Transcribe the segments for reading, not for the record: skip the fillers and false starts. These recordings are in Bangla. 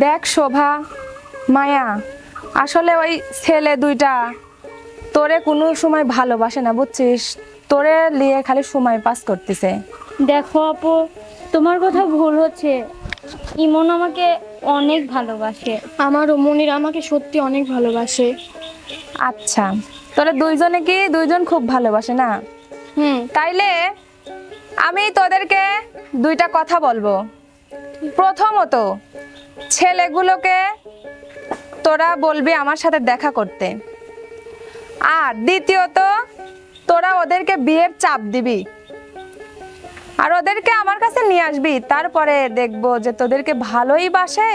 দেখ শোভা, মায়া, আসলে ওই ছেলে দুইটা তোরে কোনো সময় ভালোবাসে না, বুঝছিস? তোরে নিয়ে খালি সময় পাস করতেছে। দেখো আপু, তোমার কথা ভুল হচ্ছে। ইমন আমাকে অনেক ভালোবাসে। আমারও মনির আমাকে সত্যি অনেক ভালোবাসে। আচ্ছা, তোরা দুইজনে কি দুইজন খুব ভালোবাসে না? তাইলে আমি তোদেরকে দুইটা কথা বলবো। প্রথমত, ছেলেগুলোকে তোরা বলবি আমার সাথে দেখা করতে, আর দ্বিতীয়ত তোরা ওদেরকে বিয়ের চাপ দিবি আর ওদেরকে আমার কাছে নিয়ে আসবি। তারপরে দেখবো যে তোদেরকে ভালোই বাসে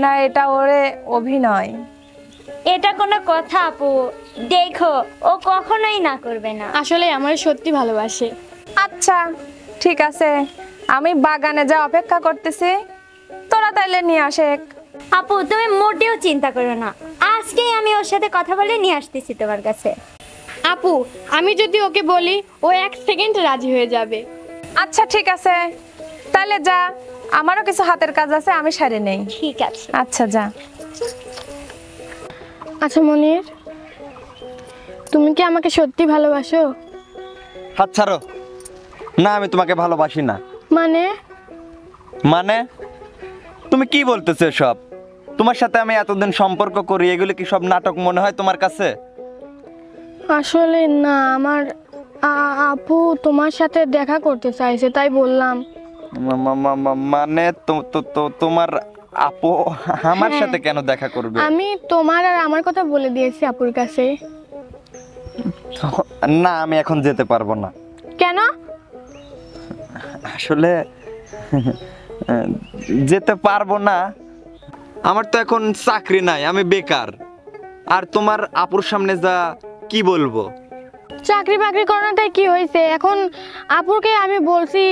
না এটা ওরে অভিনয়। এটা কোনো কথা আপু? দেখো, ও কখনোই না করবে না। আসলে আমার সত্যি ভালোবাসে। আচ্ছা ঠিক আছে, আমি বাগানে যা অপেক্ষা করতেছি, তোরা তাইলে নিয়ে আসে। আপু তুমি মোটেও চিন্তা করো না, আজকেই আমি ওর সাথে কথা বলে নিয়ে আসতেছি তোমার কাছে। আপু, আমি যদি ওকে বলি ও 1 সেকেন্ড রাজি হয়ে যাবে। আচ্ছা ঠিক আছে, তাহলে যা, আমারও কিছু হাতের কাজ আছে, আমি সারি নেই। ঠিক আছে। আচ্ছা যা। আচ্ছা মনির, তুমি কি আমাকে সত্যি ভালোবাসো? হাত ছাড়ো। না, আমি তোমাকে ভালোবাসি না। মানে? মানে তুমি কি বলতেছো সব? তোমার সাথে আমি এতদিন সম্পর্ক করি, এগুলো কি সব নাটক মনে হয় তোমার কাছে? আসলে না, আমার আপু তোমার সাথে দেখা করতে চাইছে, তাই বললাম। মানে তোমার আপু আমার সাথে কেন দেখা করবে? আমি তোমার আর আমার কথা বলে দিয়েছি আপুর কাছে। না, আমি এখন যেতে পারবো না। কেন? আসলে যেতে পারবো না, আমার তো এখন চাকরি নাই, আমি বেকার। আর তোমার আপুর সামনে যা কি বলবো? চাকরি বাকরি করাটাই কি হয়েছে? এখন আপুকে আমি বলছি,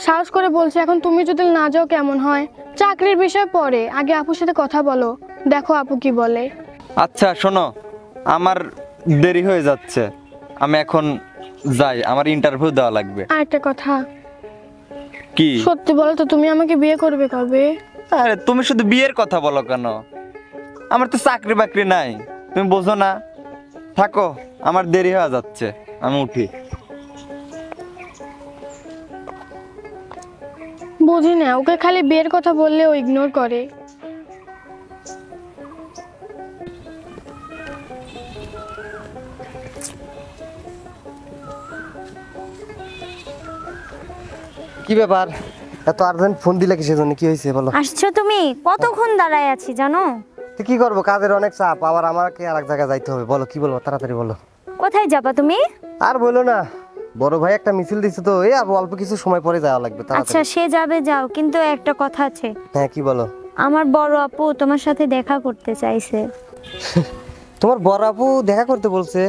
সাহস করে বলছি, এখন তুমি যদি না যাও কেমন হয়? চাকরির বিষয় পরে, আগে আপুর সাথে কথা বলো, দেখো আপু কি বলে। আচ্ছা শোনো, আমার দেরি হয়ে যাচ্ছে, আমি এখন যাই, আমার ইন্টারভিউ দেওয়া লাগবে। আর একটা কথা, কি? সত্যি বলো তো, তুমি আমাকে বিয়ে করবে কবে? আরে তুমি শুধু বিয়ের কথা বলো কেন? আমার তো চাকরি বাকরি নাই, তুমি বোঝো না? থাকো, আমার দেরি হয়ে যাচ্ছে, আমি উঠি। বুঝি না, ওকে খালি বিয়ের কথা বললে ও ইগনোর করে। কি ব্যাপার, এত আর্জেন্ট ফোন দিলে কিসের জন্য? কি হয়েছে বলো? আসছো তুমি? কতক্ষণ দাঁড়ায় আছি জানো? তো কি করবো, কাজের অনেক চাপ, আবার আমাকে আর এক জায়গায় যাইতে হবে। বলো কি বলবো, তাড়াতাড়ি বলো। কোথায় যাবা তুমি? আর বলো না, বড় ভাই একটা মিছিল দিছে তো, এই আর অল্প কিছু সময় পরে যাওয়া লাগবে। আচ্ছা তাড়াতাড়ি। সে যাবে যাও, কিন্তু একটা কথা আছে। হ্যাঁ কি বলো? আমার বড় আপু তোমার সাথে দেখা করতে চাইছে। তোমার বড় আপু দেখা করতে বলছে?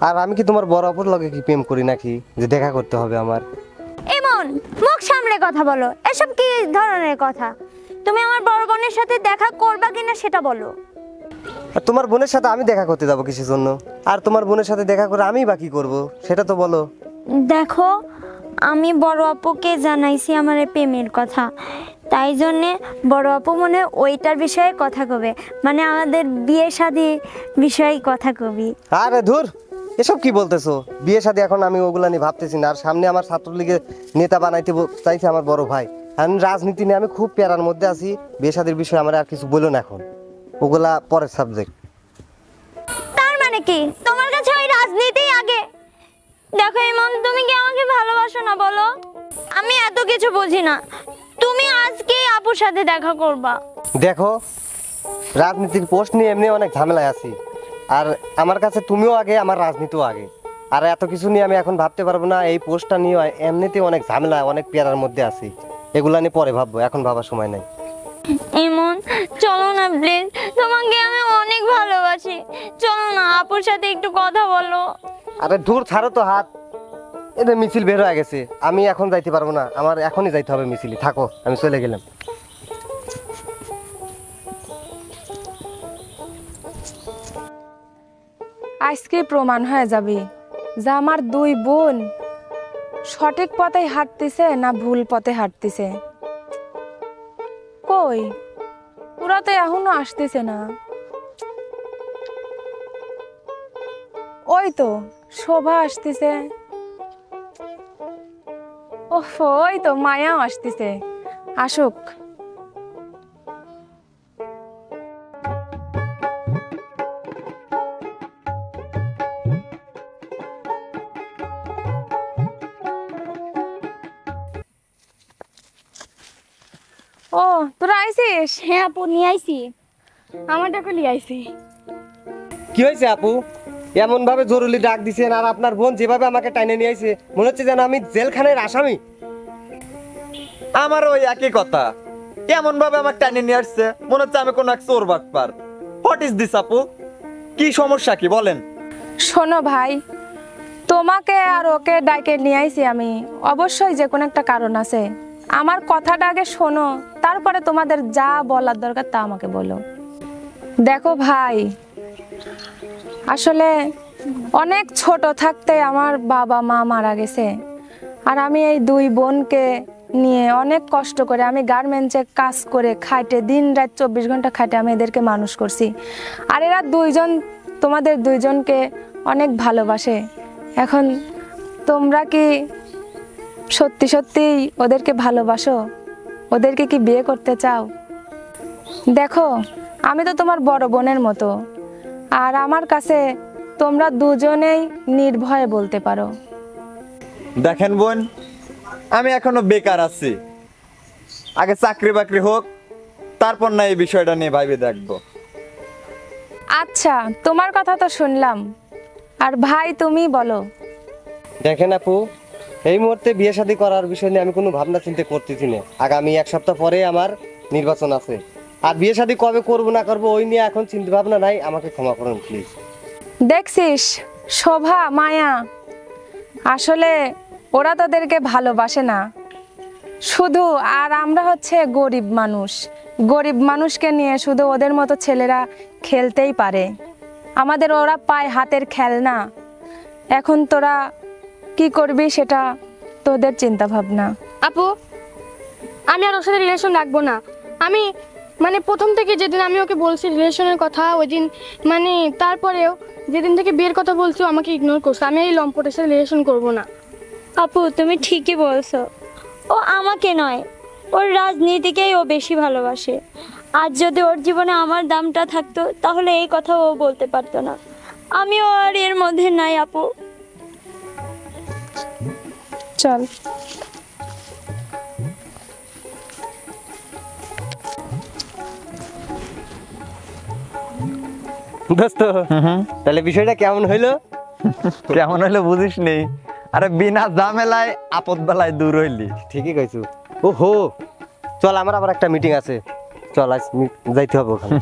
আর আমি কি তোমার বড় আপুর লগে কি প্রেম করি নাকি যে দেখা করতে হবে আমার? এমন মুখ সামলে কথা বলো, এসব কি ধরনের কথা? তুমি আমার বড় বোনের সাথে দেখা করবা কিনা সেটা বলো। আর তোমার বোনের সাথে আমি দেখা করতে যাবো কিসের জন্য? আর তোমার বোনের সাথে দেখা করে আমি বা কি করবো সেটা তো বলো। দেখো, আমি বড় আপুকে জানাইছি আমার এই প্রেমের কথা, তাই জন্যে বড় আপু মনে হয় ওইটার বিষয়ে কথা কবে, মানে আমাদের বিয়ে শাদী বিষয়ে কথা কবি। আরে ধুর, এসব কি বলতেছো? বিয়ে শাদী এখন আমি ওগুলা নিয়ে ভাবতেছি না। আর সামনে আমার ছাত্রলীগের নেতা বানাইতে চাইছে আমার বড় ভাই। আমি রাজনীতি নিয়ে আমি খুব প্যারার মধ্যে আছি। বিয়ে শাদীর বিষয়ে আমার আর কিছু বলো না এখন, ওগুলা পরের সাবজেক্ট। তার মানে কি তোমার কাছে ওই রাজনীতি আগে? দেখো ইমন, তুমি কি আমাকে ভালোবাসো না বলো? আমি এত কিছু বুঝি না, তুমি আজকে আপুর সাথে দেখা করবা। দেখো, রাজনীতির পোস্ট নিয়ে এমনি অনেক ঝামেলায় আছি। আর আমার কাছে তুমিও আগে, আমার রাজনীতিও আগে। আর এত কিছু নিয়ে আমি এখন ভাবতে পারবো না। এই পোস্টটা নিয়ে এমনিতে অনেক ঝামেলা, অনেক প্যারার মধ্যে আছি। এগুলা নিয়ে পরে ভাববো, এখন ভাবার সময় নাই। ইমন চলো না প্লিজ, তোমাকে আমি অনেক ভালোবাসি, চলো না আপুর সাথে একটু কথা বলো। আরে দূর ছাড়ো তো হাত, এদের মিছিল বের হয়ে গেছে, আমি এখন যাইতে পারবো না। আমার এখনই যাইতে হবে মিছিলে। থাকো, আমি চলে গেলাম। আজকে প্রমাণ হয়ে যাবে যে আমার দুই বোন সঠিক পথে হাঁটতেছে না ভুল পথে হাঁটতেছে। কই ওরা তো এখনো আসতেছে না। ওই তো শোভা আসতেছে, ওহ ওই তো মায়াও আসতেছে, আসুক। ও তোরা আইছিস? হ্যাঁ আপু, নিয়ে আইছি। আমারটাকে নিয়ে আইছি। কি হয়েছে আপু? এমন ভাবে জরুরি ডাক দিছেন, আর আপনার বোন যেভাবে আমাকে টাইনে নিয়ে আইছে মনে হচ্ছে যেন আমি জেলখানার আসামি। আমার ওই একই কথা, এমন ভাবে আমার টাইনে নিয়ে আসছে মনে হচ্ছে আমি কোনো এক চোর বাটপার। হোয়াট ইজ দিস আপু? কি সমস্যা কি বলেন? শোনো ভাই, তোমাকে আর ওকে ডাইকে নিয়ে আইছি আমি, অবশ্যই যে কোনো একটা কারণ আছে। আমার কথাটা আগে শোনো, তারপরে তোমাদের যা বলার দরকার তা আমাকে বলো। দেখো ভাই, আসলে অনেক ছোট থাকতে আমার বাবা মা মারা গেছে, আর আমি এই দুই বোনকে নিয়ে অনেক কষ্ট করে আমি গার্মেন্টসে কাজ করে খাইটে দিন রাত 24 ঘন্টা খাইটে আমি এদেরকে মানুষ করছি। আর এরা দুইজন তোমাদের দুইজনকে অনেক ভালোবাসে। এখন তোমরা কি সত্যি সত্যি ওদেরকে ভালোবাসো? ওদেরকে কি বিয়ে করতে চাও? দেখো, আমি তো তোমার বড় বোনের মতো, আর আমার কাছে তোমরা দুজনেই নির্ভয়ে বলতে পারো। দেখেন বোন, আমি এখনো বেকার আছি, আগে চাকরি বাকরি হোক, তারপর না এই বিষয়টা নিয়ে ভাইবে দেখবো। আচ্ছা, তোমার কথা তো শুনলাম, আর ভাই তুমি বলো। দেখেন আপু, এই মুহূর্তে বিয়ে শাদী করার বিষয় নিয়ে আমি কোনো ভাবনা চিন্তা করতেছি না। আগামী 1 সপ্তাহ পরে আমার নির্বাচন আছে, আর বিয়ে শাদী কবে করবো না করবো ওই নিয়ে এখন চিন্তা ভাবনা নাই। আমাকে ক্ষমা করুন প্লিজ। দেখছিস শোভা, মায়া, আসলে ওরা তোদেরকে ভালোবাসে না শুধু, আর আমরা হচ্ছে গরিব মানুষ। গরিব মানুষকে নিয়ে শুধু ওদের মতো ছেলেরা খেলতেই পারে, আমাদের ওরা পায় হাতের খেলনা। এখন তোরা কি করবি সেটা তোদের চিন্তা ভাবনা। আপু, আমি আর ওর সাথে রিলেশন রাখবো না। আমি মানে প্রথম থেকে যেদিন আমি ওকে বলছি রিলেশনের কথা, ওই দিন মানে তারপরেও যেদিন থেকে বিয়ের কথা বলছি ও আমাকে ইগনোর করছে। আমি এই লম্পটের সাথে রিলেশন করবো না। আপু তুমি ঠিকই বলছো, ও আমাকে নয় ওর রাজনীতিকেই ও বেশি ভালোবাসে। আর যদি ওর জীবনে আমার দামটা থাকতো তাহলে এই কথা ও বলতে পারতো না। আমিও আর এর মধ্যে নাই আপু। চল। দোস্ত, তাহলে বিষয়টা কেমন হইলো? কেমন হলো বুঝিস নেই? আরে বিনা ঝামেলায় আপদ বেলায় দূর হইলি। ঠিকই কইছো। ও হো, চল আমার আবার একটা মিটিং আছে, চল আজ যাইতে হবে ওখানে।